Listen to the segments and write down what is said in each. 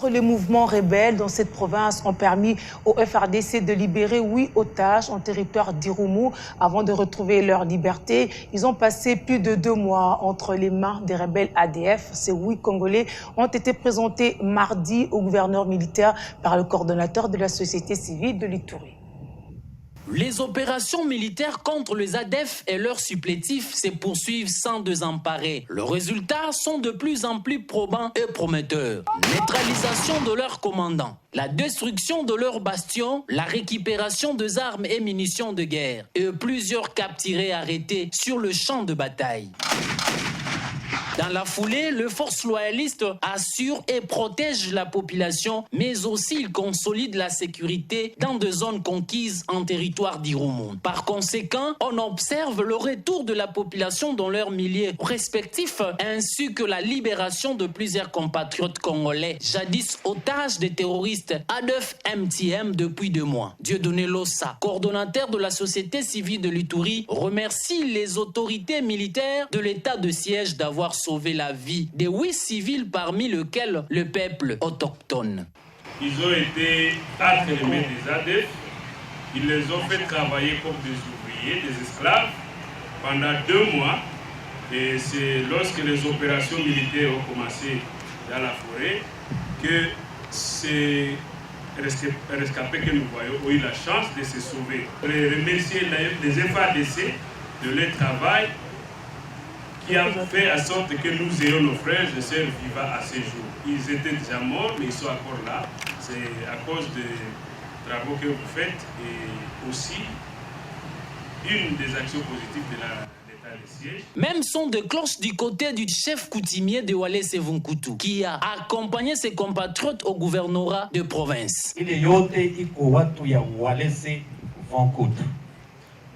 Les mouvements rebelles dans cette province ont permis au FARDC de libérer 8 otages en territoire d'Irumu avant de retrouver leur liberté. Ils ont passé plus de 2 mois entre les mains des rebelles ADF. Ces 8 Congolais ont été présentés mardi au gouverneur militaire par le coordonnateur de la société civile de l'Ituri. Les opérations militaires contre les ADF et leurs supplétifs se poursuivent sans désemparer. Les résultats sont de plus en plus probants et prometteurs. Neutralisation de leurs commandants, la destruction de leurs bastions, la récupération des armes et munitions de guerre et plusieurs capturés arrêtés sur le champ de bataille. Dans la foulée, les forces loyalistes assurent et protègent la population, mais aussi ils consolident la sécurité dans des zones conquises en territoire d'Irumu. Par conséquent, on observe le retour de la population dans leurs milieux respectifs, ainsi que la libération de plusieurs compatriotes congolais, jadis otages des terroristes ADF MTM depuis 2 mois. Dieudonné Lossa, coordonnateur de la société civile de l'Ituri, remercie les autorités militaires de l'état de siège d'avoir sauver la vie de 8 civils parmi lesquels le peuple autochtone. Ils ont été entraînés des ADF, ils les ont fait travailler comme des ouvriers, des esclaves pendant 2 mois. Et c'est lorsque les opérations militaires ont commencé dans la forêt que ces rescapés que nous voyons ont eu la chance de se sauver. Je voudrais remercier les FARDC de leur travail qui a fait en sorte que nous ayons nos frères et sœurs vivants à ce jour. Ils étaient déjà morts, mais ils sont encore là. C'est à cause des travaux que vous faites et aussi une des actions positives de l'État de siège. Même son de cloche du côté du chef coutumier de Wallace Vunkutu, qui a accompagné ses compatriotes au gouvernorat de province. Ile yote iko watu ya Wallace Vunkutu.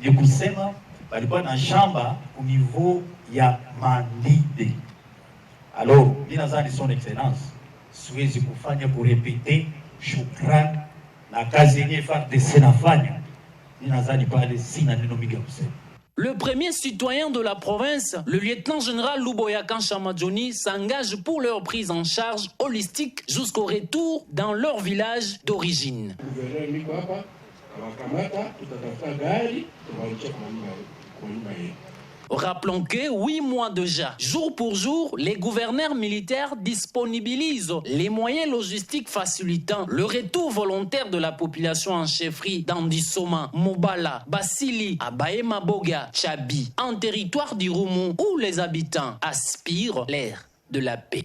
Ni kusema balikuwa na shamba au niveau ya Mandide. Alors, ninazani son excellence, siwezi kufanya kurepete shukrani na kazi yenye FARDC nafanya. Ninazani pale sina neno mingi kusema. Le premier citoyen de la province, le lieutenant-général Luboyakan Chamadjoni, s'engage pour leur prise en charge holistique jusqu'au retour dans leur village d'origine. Rappelons que 8 mois déjà, jour pour jour, les gouverneurs militaires disponibilisent les moyens logistiques facilitant le retour volontaire de la population en chefferie d'Andissoma, Mobala, Basili, Abaye-Maboga, Tchabi, en territoire d'Irumu où les habitants aspirent l'ère de la paix.